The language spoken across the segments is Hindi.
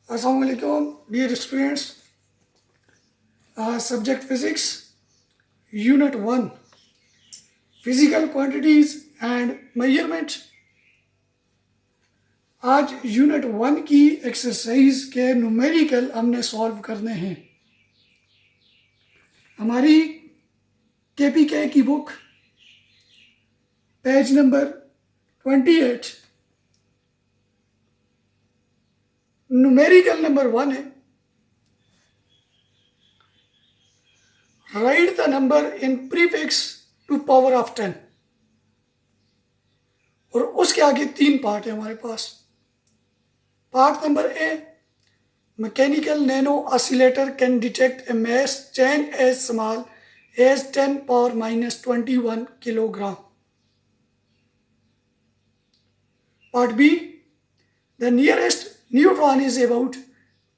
Assalamualaikum, dear students. Subject Physics, Unit 1, Physical Quantities and Measurement. आज यूनिट 1 की एक्सरसाइज के न्यूमेरिकल हमने सॉल्व करने हैं। हमारी केपीके की book page number 28, numerical number 1 है। Write the number in prefix to power of 10। और उसके आगे 3 पार्ट है हमारे पास। Part number A, mechanical nano oscillator can detect a mass change as small as 10⁻⁻21 kilogram. Part B, the nearest neutron is about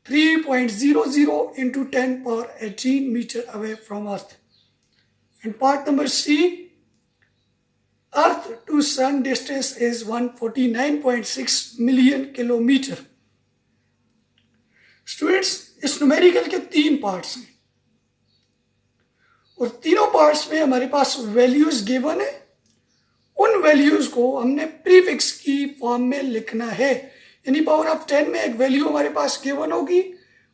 3.00 into 10⁻18 meter away from Earth. And part number C, Earth to Sun distance is 149.6 million kilometer. Students, इस न्यूमेरिकल के 3 पार्ट्स हैं और तीनों पार्ट्स में हमारे पास वैल्यूज गिवन है। उन वैल्यूज को हमने प्रीफिक्स की फॉर्म में लिखना है। यानी पावर ऑफ 10 में एक वैल्यू हमारे पास गिवन होगी,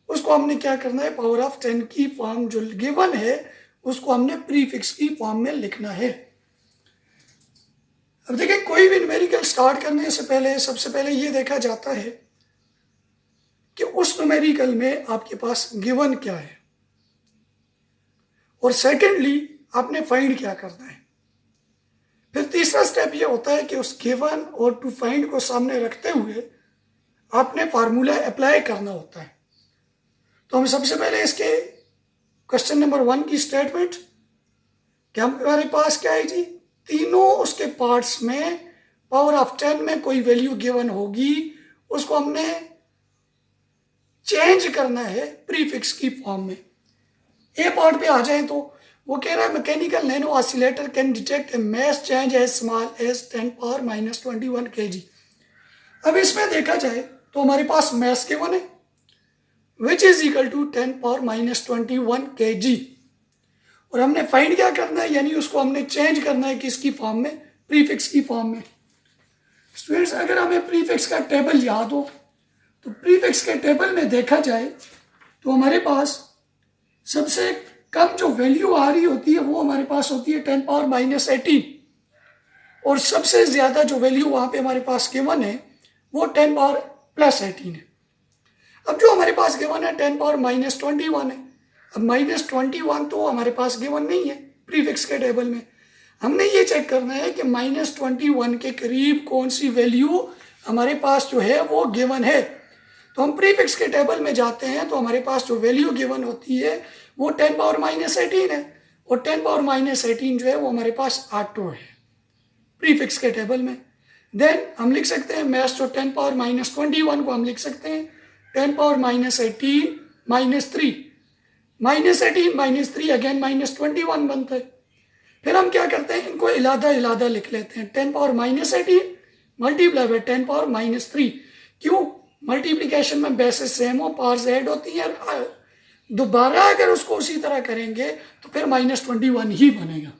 उसको हमने क्या करना है, पावर ऑफ 10 की फॉर्म जो गिवन है उसको हमने प्रीफिक्स की फॉर्म में लिखना है। अब देखिए, कोई भी न्यूमेरिकल स्टार्ट करने से पहले सबसे पहले ये देखा जाता है कि उस न्यूमेरिकल में आपके पास गिवन क्या है, और सेकेंडली आपने फाइंड क्या करना है। फिर तीसरा स्टेप ये होता है कि उस गिवन और टू फाइंड को सामने रखते हुए आपने फार्मूला अप्लाई करना होता है। तो हम सबसे पहले इसके क्वेश्चन नंबर 1 की स्टेटमेंट, क्या हमारे पास क्या है जी, तीनों उसके पार्ट्स में पावर ऑफ 10 में कोई वैल्यू गिवन होगी, उसको हमने चेंज करना है प्रीफिक्स की फॉर्म में। ए पार्ट पे आ जाए तो वो कह रहा है mechanical nano oscillator can detect a mass change as small as 10⁻⁻21 kg। अब इसमें देखा जाए तो हमारे पास मास गिवन है which is equal to 10⁻⁻21 kg, और हमने फाइंड क्या करना है, यानी उसको हमने चेंज करना है किसकी फॉर्म में, प्रीफिक्स की फॉर्म में। स्टूडेंट्स, अगर हमें प्रीफिक्स का टेबल याद हो तो प्रीफिक्स के टेबल में देखा जाए तो हमारे पास सबसे कम जो वैल्यू आ रही होती है वो हमारे पास होती है 10⁻⁻18, और सबसे ज्यादा जो वैल्यू वहां पे हमारे पास गिवन है वो 10⁻+18 है। अब जो हमारे पास गिवन है 10⁻⁻21 है। अब -21 तो हमारे पास गिवन नहीं है प्रीफिक्स के टेबल में। हमने ये चेक करना है कि -21 के करीब कौन सी वैल्यू हमारे पास जो है वो गिवन है। तो हम प्रीफिक्स के टेबल में जाते हैं तो हमारे पास जो वैल्यू गिवन होती है वो 10⁻⁻18 है, और 10⁻⁻18 जो है वो हमारे पास ऑटो है प्रीफिक्स के टेबल में। देन हम लिख सकते हैं मास जो 10⁻⁻21 को हम लिख सकते हैं 10⁻⁻18 -3, -18 -3 अगेन -21 बनता है। फिर हम क्या करते हैं, इनको इलादा लिख लेते हैं, 10⁻⁻18 मल्टीप्लाई बाय 10⁻⁻3। क्यों, मल्टीप्लिकेशन में बेसेस सेम हो, पावर्स ऐड होती हैं, दोबारा अगर उसको उसी तरह करेंगे तो फिर -21 ही बनेगा।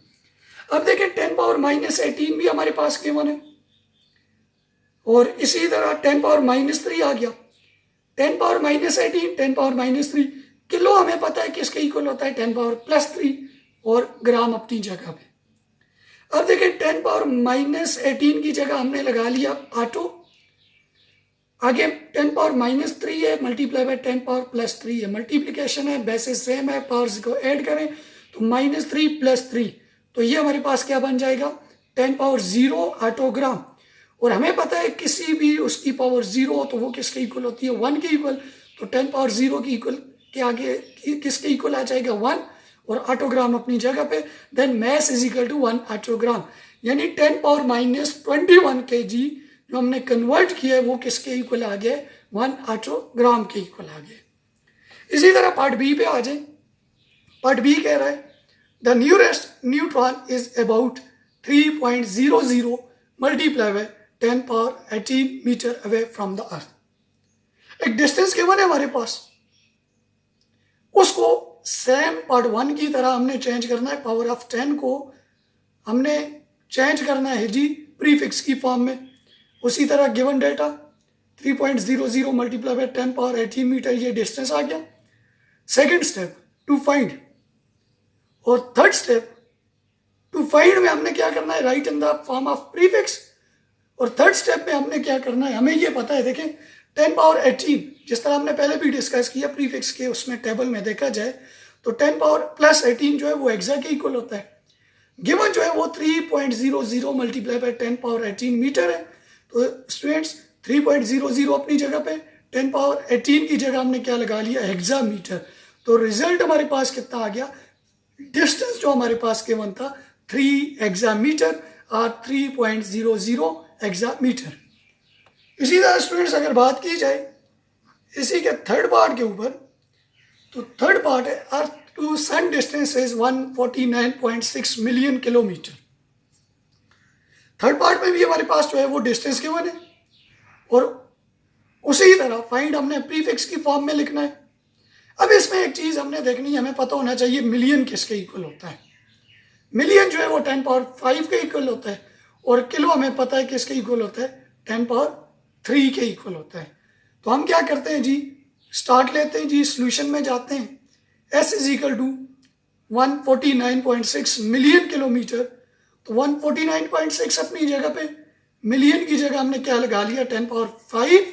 अब देखिए 10⁻⁻18 भी हमारे पास गिवन है, और इसी तरह 10⁻⁻3 आ गया। 10⁻⁻18 10⁻⁻3 किलो हमें पता है कि इसके इक्वल होता है 10⁻+3, और ग्राम अपनी जगह पे। अब देखिए 10⁻⁻18 की जगह हमने लगा लिया ऑटो, आगे 10⁻⁻3 है मल्टीप्लाई बाय 10⁻+3 है, मल्टीप्लिकेशन है, बेसिस सेम है, पावर्स को ऐड करें तो -3 + 3, तो ये हमारे पास क्या बन जाएगा 10⁻0 ऑटोग्राम। और हमें पता है किसी भी उसकी पावर 0 हो तो वो किसके इक्वल होती है, 1 के इक्वल। तो 10⁻0 की इक्वल के आगे किसके इक्वल आ जाएगा 1, और ऑटोग्राम अपनी जगह पे। Then mass is equal to 1 attogram, यानी 10⁻⁻21 kg जो हमने कन्वर्ट किया है वो किसके इक्वल आ गया, 1 ऑटोग्राम के इक्वल आ गया। इसी तरह पार्ट बी पे आ जाए। पार्ट बी कह रहा है the nearest neutron is about 3.00 multiply by 10⁻18 meter away from the earth. एक डिस्टेंस गिवन है हमारे पास, उसको सेम पार्ट 1 की तरह हमने चेंज करना है। पावर ऑफ 10 को हमने चेंज करना है जी प्रीफिक्स की फॉर्म में। उसी तरह given data 3.00 multiply by 10 power 18 meter, ये डिस्टेंस आ गया। सेकेंड स्टेप टू फाइंड, और थर्ड स्टेप टू फाइंड में हमने क्या करना है, write in the form of prefix. और थर्ड स्टेप में हमने क्या करना है, हमें ये पता है, देखें 10 पावर 18 जिस तरह हमने पहले भी डिस्कस किया प्रीफिक्स के उसमें टेबल में देखा जाए तो 10 पावर प्लस 18 जो है वो हेक्सा के इक्वल होता है। गिवन जो है वो 3.00 मल्टीप्लाई बाय 10 पावर 18 मीटर है। तो स्टूडेंट्स 3.00 अपनी जगह पे, 10 पावर 18 की जगह हमने क्या लगा लिया, हेक्सा मीटर। तो रिजल्ट हमारे पास कितना आ गया, डिस्टेंस जो हमारे पास गिवन था 3 हेक्सा मीटर और 3.00 हेक्सा मीटर। इसी तरह स्टूडेंट्स अगर बात की जाए इसी के थर्ड पार्ट के ऊपर, तो थर्ड पार्ट है earth to sun distance is 149.6 million kilometer. Third part में भी हमारे पास जो है वो डिस्टेंस गिवन है, और उसी तरह फाइंड हमने प्रीफिक्स की फॉर्म में लिखना है। अब इसमें एक चीज हमने देखनी है, हमें पता होना चाहिए मिलियन किसके इक्वल होता है। मिलियन जो है वो 10 पावर 5 के इक्वल होता है, और किलो हमें पता है किसके इक्वल होता है, 10 पावर 3 के इक्वल होता है। तो हम क्या करते हैं जी, स्टार्ट लेते हैं जी, सोल्यूशन में जाते हैं। S is equal to 149.6 million kilometer. तो 149.6 अपनी जगह पे, मिलियन की जगह हमने क्या लगा लिया 10 पावर 5,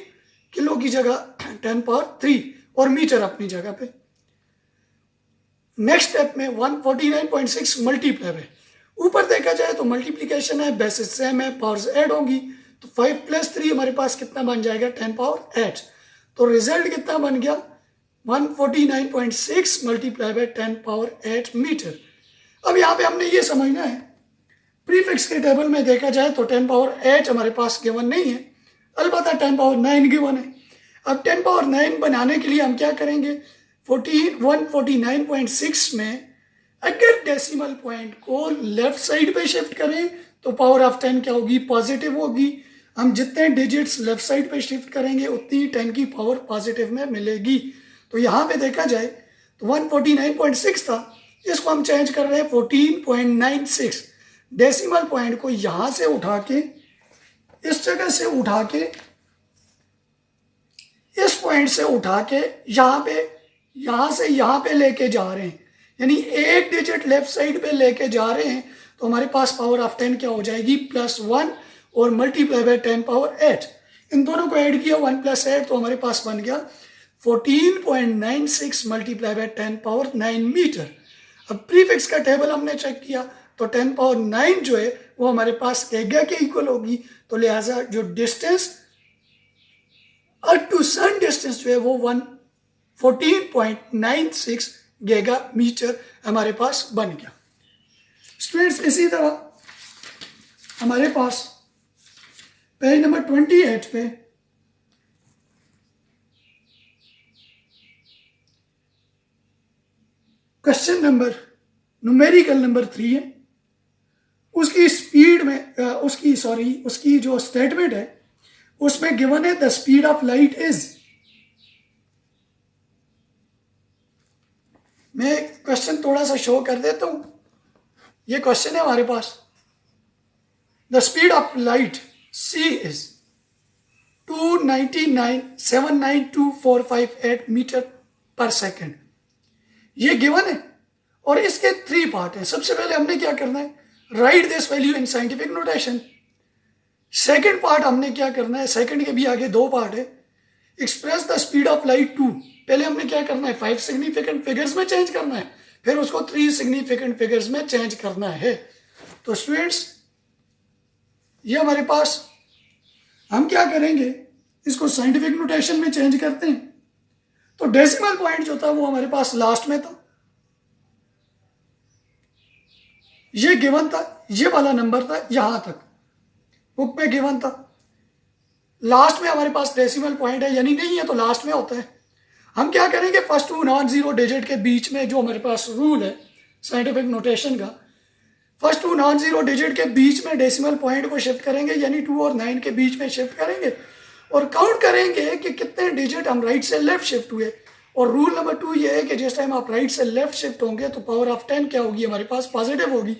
किलो की जगह 10 पावर 3, और मीटर अपनी जगह पे। नेक्स्ट स्टेप में 149.6 मल्टीप्लाई है, ऊपर देखा जाए तो मल्टीप्लीकेशन है, बेसिस सेम है, पावर्स ऐड होंगी, तो 5 + 3 हमारे पास कितना बन जाएगा 10 पावर 8। तो रिजल्ट कितना बन गया 149.6 मल्टीप्लाई बाय 10 पावर 8 मीटर। अब यहाँ पे हमने ये समझना है, प्रीफिक्स के टेबल में देखा जाए तो 10 पावर 8 हमारे पास गिवन नहीं है, अलबत्ता 10 पावर 9 गिवन है। अब 10 पावर 9 बनाने के लिए हम क्या करेंगे, 149.6 में अगर डेसिमल पॉइंट को लेफ्ट साइड पे शिफ्ट करें तो पावर ऑफ 10 क्या होगी, पॉजिटिव होगी। हम जितने डिजिट्स लेफ्ट साइड पे शिफ्ट करेंगे उतनी 10 की पावर पॉजिटिव में मिलेगी। तो यहाँ पे देखा जाए तो 149.6 था, इसको हम चेंज कर रहे हैं 14.96। डेसिमल पॉइंट को यहाँ से उठा के, इस जगह से उठा के, इस पॉइंट से उठा के यहाँ से यहाँ पे लेके जा रहे हैं, यानी एक डिजिट लेफ्ट साइड पे लेके जा रहे हैं। तो हमारे पास पावर ऑफ 10 क्या हो जाएगी +1 और मल्टीप्लाई बाय 10 पावर 8। इन दोनों को ऐड किया 1 + 8 तो हमारे पास बन गया 14.96 मल्टीप्लाई बाय 10 पावर 9 मीटर। अब प्रीफिक्स का टेबल हमने चेक किया तो 10 पावर 9 जो है वो हमारे पास एगा के इक्वल होगी। तो लिहाजा जो distance earth to sun distance जो है वो 14.96 गीगा मीटर हमारे पास बन गया। स्टूडेंट्स इसी तरह हमारे पास पेज नंबर 28 पे क्वेश्चन नंबर न्यूमेरिकल नंबर 3 है। उसकी स्पीड में उसकी जो स्टेटमेंट है उसमें गिवन है the speed of light is. मैं क्वेश्चन थोड़ा सा शो कर देता हूं। ये क्वेश्चन है हमारे पास, the speed of light c is 299,792,458 metre per second. ये गिवन है और इसके 3 पार्ट हैं। सबसे पहले हमने क्या करना है, right this value in scientific notation. Second part हमने क्या करना है, सेकेंड के भी आगे 2 पार्ट है, express the speed of light 2। पहले हमने क्या करना है 5 सिग्निफिकेंट फिगर्स में चेंज करना है, फिर उसको 3 सिग्निफिकेंट फिगर्स में चेंज करना है। तो स्टूडेंट्स ये हमारे पास हम क्या करेंगे, इसको साइंटिफिक नोटेशन में चेंज करते हैं। तो डेसिमल पॉइंट जो था वो हमारे पास लास्ट में था, ये गिवन था, ये वाला नंबर था यहां तक बुक में गिवन था। लास्ट में हमारे पास डेसिमल पॉइंट है, यानी नहीं है तो लास्ट में होता है। हम क्या करेंगे, फर्स्ट 2 नॉन जीरो डिजिट के बीच में जो हमारे पास रूल है साइंटिफिक नोटेशन का, फर्स्ट 2 नॉन जीरो डिजिट के बीच में डेसिमल पॉइंट को शिफ्ट करेंगे, यानी 2 और 9 के बीच में शिफ्ट करेंगे और काउंट करेंगे कि कितने डिजिट हम राइट से लेफ्ट शिफ्ट हुए। और रूल नंबर 2 ये है कि जिस टाइम आप राइट से लेफ्ट शिफ्ट होंगे तो पावर ऑफ 10 क्या होगी हमारे पास, पॉजिटिव होगी।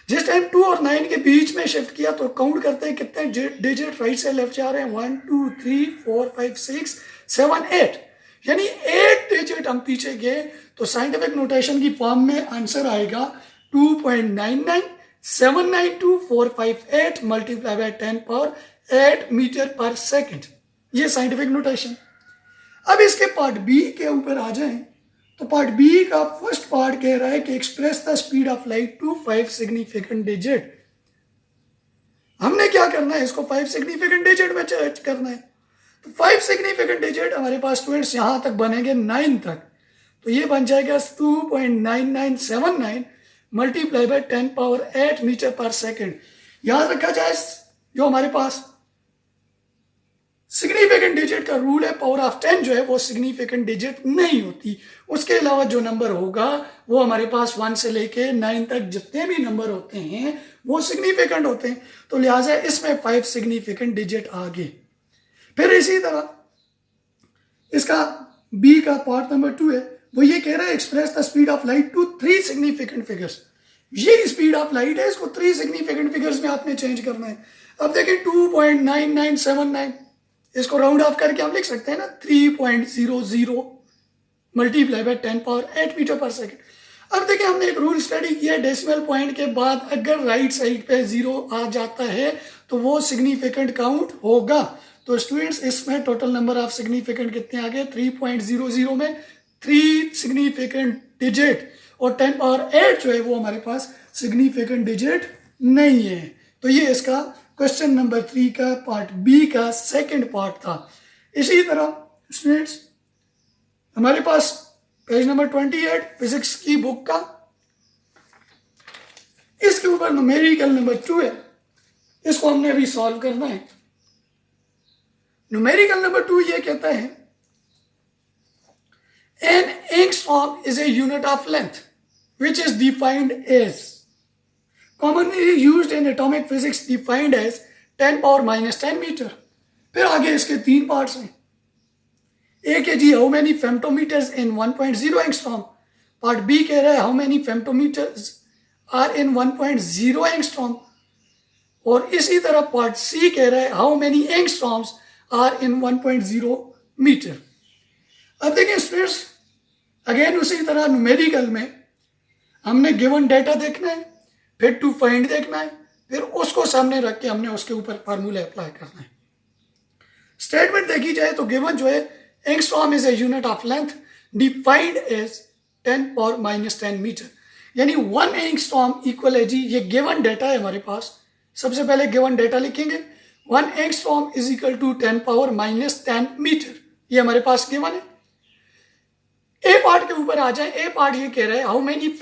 जिस टाइम 2 और 9 के बीच में शिफ्ट किया तो काउंट करते हैं कितने डिजिट राइट से लेफ्ट जा रहे हैं, 1 2 3 4 5 6 7 8, यानी 8 डिजिट हम पीछे गए। तो साइंटिफिक नोटेशन की फॉर्म में आंसर आएगा 2.99792.458 multiply by 10 power 8 meter per second, ये साइंटिफिक नोटेशन। अब इसके पार्ट बी के ऊपर आ जाएं तो पार्ट बी का फर्स्ट पार्ट कह रहा है कि express the speed of light to 5 significant digit. हमने क्या करना है, इसको 5 सिग्निफिकेंट डिजिट में चेंज करना है। तो 5 सिग्निफिकेंट डिजिट हमारे पास स्टूडेंट्स यहां तक बनेंगे 9 तक, तो ये बन जाएगा 2.9979 multiply by 10 power 8 meter per second. याद रखा जाए जो हमारे पास सिग्निफिकेंट डिजिट का रूल है, पावर ऑफ 10 जो है वो सिग्निफिकेंट डिजिट नहीं होती। उसके अलावा जो नंबर होगा वो हमारे पास 1 से लेके 9 तक जितने भी नंबर होते हैं वो सिग्निफिकेंट होते हैं, तो लिहाजा इसमें 5 सिग्निफिकेंट डिजिट आ गए। फिर इसी तरह इसका बी का पार्ट नंबर 2 है, वो ये कह रहा है express the speed of light to 3 significant figures. ये स्पीड ऑफ लाइट है, इसको 3 सिग्निफिकेंट फिगर्स में आपने चेंज करना है। अब देखिए 2.9979, इसको राउंड ऑफ करके हम लिख सकते हैं ना 3.00 multiply by 10 power 8 meter per second. अब देखिए हमने एक रूल स्टडी किया, डेसिमल पॉइंट के बाद अगर राइट साइड पे 0 आ जाता है तो वो सिग्निफिकेंट काउंट होगा। तो स्टूडेंट्स इसमें टोटल नंबर ऑफ सिग्निफिकेंट कितने आ गए, 3.00 में 3 सिग्निफिकेंट डिजिट और 10 पावर 8 जो है वो हमारे पास सिग्निफिकेंट डिजिट नहीं है। तो ये इसका क्वेश्चन नंबर 3 का पार्ट बी का सेकंड पार्ट था। इसी तरह स्टूडेंट्स हमारे पास पेज नंबर 28 फिजिक्स की बुक का, इसके ऊपर न्यूमेरिकल नंबर 2 है, इसको हमने अभी सॉल्व करना है। न्यूमेरिकल नंबर 2 ये कहता है an angstrom is a unit of length which is defined as commonly used in atomic physics defined as 10 power minus 10 metre. फिर आगे इसके 3 पार्ट्स हैं। एक है जी how many फेम्टोमीटर्स in 1.0 angstrom, part B कह रहा है how many femtometres are in 1.0 angstrom, और इसी तरह पार्ट सी कह रहा है how many angstroms are in 1.0 metre. अब देखिए स्टूडेंट्स अगेन उसी तरह न्यूमेरिकल में हमने गिवन डेटा देखना है, फिर टू फाइंड देखना है, फिर उसको सामने रख के हमने उसके ऊपर फार्मूला अप्लाई करना है। स्टेटमेंट देखी जाए तो गिवन जो है angstrom is a unit of length defined as 10 power minus 10 meter, यानी 1 एंगस्ट्रॉम इक्वल है जी, ये गिवन डेटा है हमारे पास। सबसे पहले गिवन डेटा लिखेंगे, 1 angstrom is equal to 10 power minus 10 meter, ये हमारे पास गिवन है। ए पार्ट के ऊपर आ जाए, ए पार्ट ये कह रहा है how many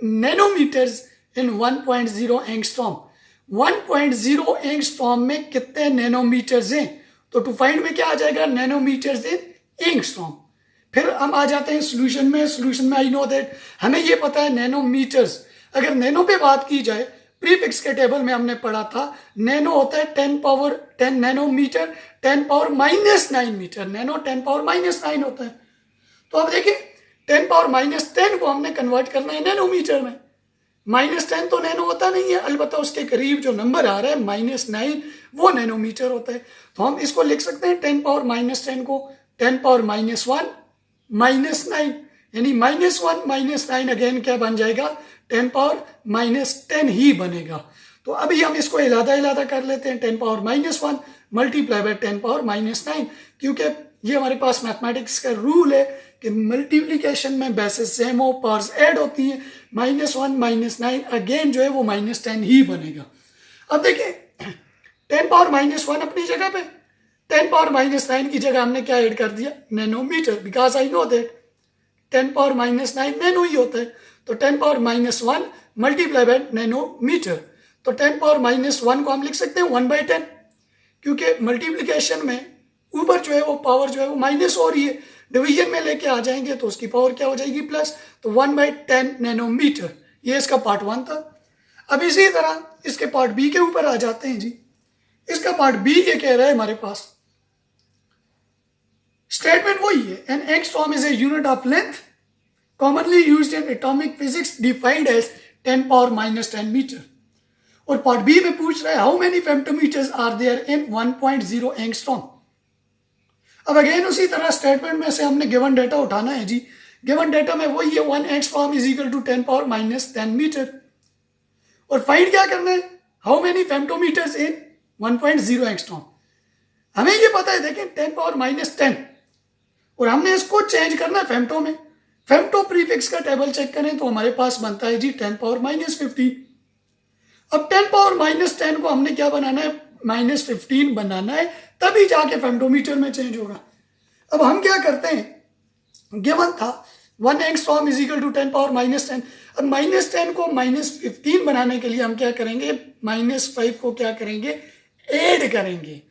nanometers in 1.0 angstrom, 1.0 angstrom में कितने नैनोमीटर्स हैं, तो टू फाइंड में क्या आ जाएगा, नैनोमीटर्स इन एंगस्ट्रॉम। फिर हम आ जाते हैं सॉल्यूशन में। सॉल्यूशन में आई नो दैट हमें ये पता है नैनोमीटर्स, अगर नैनो पे बात की जाए प्रीफिक्स के टेबल में हमने पढ़ा था नैनो होता है 10 power 10 nanometer 10 power minus 9 meter, nano 10 power minus 9 होता है। तो अब देखिए 10 पावर माइनस 10 को हमने कन्वर्ट करना है नैनोमीटर में, माइनस 10 तो नैनो होता नहीं है, अलबत्ता उसके करीब जो नंबर आ रहा है माइनस 9 वो नैनोमीटर होता है। तो हम इसको लिख सकते हैं 10 पावर माइनस 10 को 10 पावर माइनस 1 माइनस 9, यानी माइनस 1 माइनस 9 अगेन क्या बन जाएगा, 10 पावर माइनस 10 ही बनेगा। तो अभी हम इसको इलादा कर लेते हैं, 10 power minus 1 multiply by 10 power minus 9, क्योंकि ये हमारे पास मैथमेटिक्स का रूल है कि मल्टीप्लीकेशन में बेसिस सेम हो, पावर्स ऐड होती हैं, माइनस 1 माइनस 9 अगेन जो है वो माइनस 10 ही बनेगा। अब देखिए 10 पावर माइनस 1 अपनी जगह पे, 10 पावर माइनस 9 की जगह हमने क्या ऐड कर दिया, nanometre, because I know that 10 power minus 9 nano ही होता है। तो 10 power minus 1 multiply by nanometre, तो 10 पावर माइनस 1 को हम लिख सकते हैं 1/10, क्योंकि मल्टीप्लीकेशन में ऊपर जो है वो पावर जो है वो माइनस हो रही है, डिवीजन में लेके आ जाएंगे तो उसकी पावर क्या हो जाएगी प्लस, तो 1/10 नैनोमीटर। ये इसका पार्ट 1 था। अब इसी तरह इसके पार्ट बी के ऊपर आ जाते हैं जी। इसका पार्ट बी ये कह रहा है हमारे पास स्टेटमेंट वही है, an angstrom is a unit of length commonly used in atomic physics defined as 10⁻⁻10 metre. और पार्ट बी में पूछ रहा है how many femtometres are there in 1.0 angstrom. अब अगेन उसी तरह स्टेटमेंट में से हमने गिवन डेटा उठाना है जी। गिवन डेटा में वही है 1 angstrom is equal to 10⁻⁻10 metre. और फाइंड क्या करना है, हाउ मेनी फेम्टोमीटर्स इन 1.0 एंगस्ट्रॉम। हमें ये पता है, देखें 10⁻10 और हमने इसको चेंज करना है फेम्टो में। फेम्टो प्रीफिक्स का टेबल चेक करें तो हमारे पास बनता है जी 10⁻15। अब 10⁻10 को हमने क्या बनाना है, -15 बनाना है, तभी जाके फेम्टोमीटर में चेंज होगा। अब हम क्या करते हैं, गिवन था 1 एंगस्ट्रॉम इज इक्वल टू 10⁻10। अब -10 को -15 बनाने के लिए हम क्या करेंगे, -5 को क्या करेंगे, ऐड करेंगे।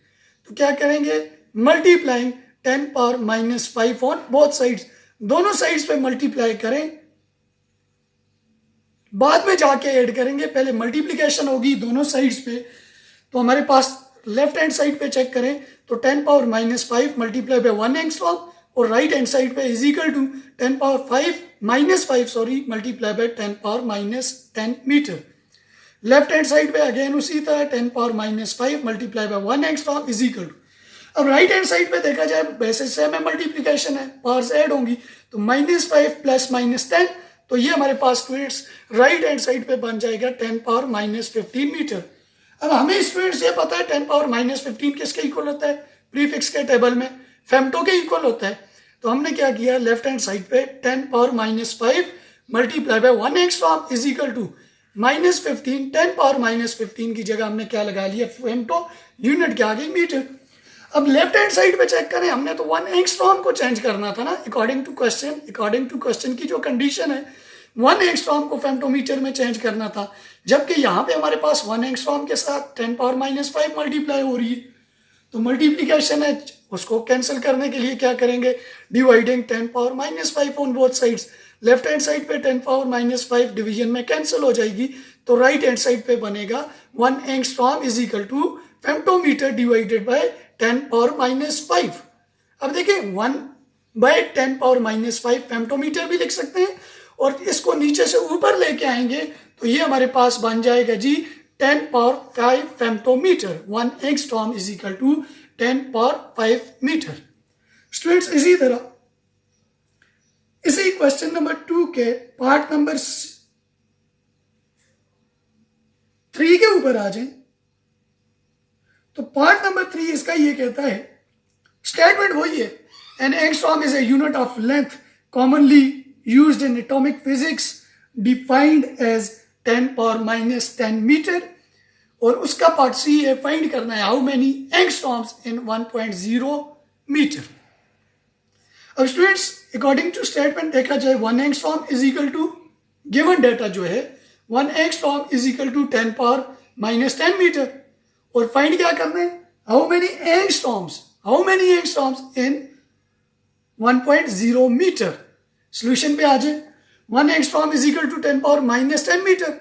तो क्या करेंगे, मल्टीप्लाइंग 10⁻5 ऑन बोथ साइड्स, दोनों साइड्स पे मल्टीप्लाई करें, बाद में जाके ऐड करेंगे। पहले मल्टीप्लिकेशन होगी दोनों साइड्स पे, तो हमारे पास लेफ्ट हैंड साइड पे चेक करें तो 10⁻5 मल्टीप्लाई बाय 1 एंगस्ट्रॉम, और राइट हैंड साइड पे is equal to 10⁻5 multiply by 10⁻10 meter. Left hand side पे अगेन उसी तरह 10⁻5 multiply by 1 angstrom is equal to. अब राइट हैंड साइड पे देखा जाए वैसे सेम है, मल्टीप्लिकेशन है, पावर्स ऐड होंगी, तो -5 प्लस -10, तो ये हमारे पास स्टूडेंट्स राइट हैंड साइड पे बन जाएगा 10⁻15 मीटर। अब हमें स्टूडेंट्स ये पता है 10⁻15 किसके इक्वल होता है, प्रीफिक्स के टेबल में फेम्टो के इक्वल होता है। तो हमने क्या किया, लेफ्ट हैंड साइड पे 10⁻5 multiply by 1 angstrom is equal to -15, 10⁻15 की जगह हमने क्या लगा लिया, फेम्टो, यूनिट के आगे मीटर। अब लेफ्ट हैंड साइड पे चेक करें, हमने तो 1 एंगस्ट्रॉम को चेंज करना था ना, अकॉर्डिंग टू क्वेश्चन की जो कंडीशन है 1 एंगस्ट्रॉम को फेम्टोमीटर में चेंज करना था, जबकि यहाँ पे हमारे पास 1 एंगस्ट्रॉम के साथ 10⁻5 मल्टीप्लाई हो रही है। तो मल्टीप्लिकेशन है, उसको कैंसिल करने के लिए क्या करेंगे, dividing 10⁻5 on both sides. Left hand side पे 10⁻5 डिवीजन में कैंसिल हो जाएगी, तो राइट हैंड साइड पे बनेगा 1 angstrom is equal to femtometre divided by 10⁻5। अब देखिए 1/10⁻5 फेम्टोमीटर भी लिख सकते हैं, और इसको नीचे से ऊपर लेके आएंगे तो ये हमारे पास बन जाएगा जी 10⁻5 femtometre. 1 angstrom is equal to 10⁻5 metre. Students इसी तरह इसी क्वेश्चन नंबर 2 के पार्ट नंबर 3 के ऊपर आ जाए तो पार्ट नंबर 3 इसका ये कहता है, स्टेटमेंट वही है, an angstrom is a unit of length commonly used in atomic physics defined as 10⁻10 metre. और उसका पार्ट सी है, फाइंड करना है how many angstroms in 1.0 metre. अब स्टूडेंट्स अकॉर्डिंग टू स्टेटमेंट देखा जाए 1 angstrom is equal to, given data जो है 1 angstrom is equal to 10⁻10 metre. और फाइंड क्या करना है, how many angstroms in 1.0 metre. Solution पे आ जाए, 1 angstrom is equal to 10⁻10 metre.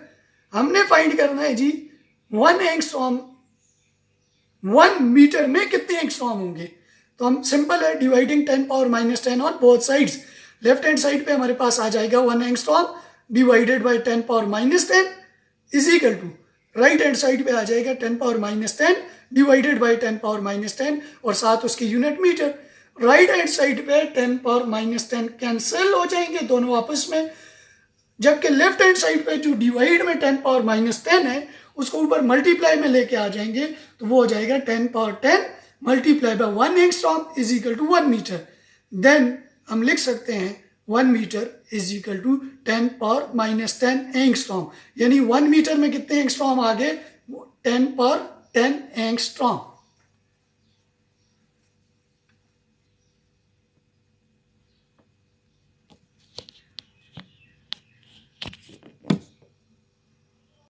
हमने फाइंड करना है जी 1 एंगस्ट्रॉम 1 मीटर में कितने एंगस्ट्रॉम होंगे। तो हम सिंपल है, dividing 10⁻10 on both sides. Left hand side पे हमारे पास आ जाएगा 1 angstrom divided by 10⁻10 is equal to, right hand side पे आ जाएगा 10⁻10 डिवाइडेड बाय 10⁻10 और साथ उसकी unit metre. Right hand side पे 10⁻10 कैंसिल हो जाएंगे दोनों आपस में, जबकि लेफ्ट हैंड साइड पे जो डिवाइड में 10⁻10 है उसको ऊपर मल्टीप्लाई में लेके आ जाएंगे, तो वो हो जाएगा 10⁻10 multiply by 1 angstrom is equal to 1 metre. Then हम लिख सकते हैं 1 metre is equal to 10⁻10 angstrom, यानी 1 मीटर में कितने एंगस्ट्रॉम आ गए, 10⁻10 एंगस्ट्रॉम।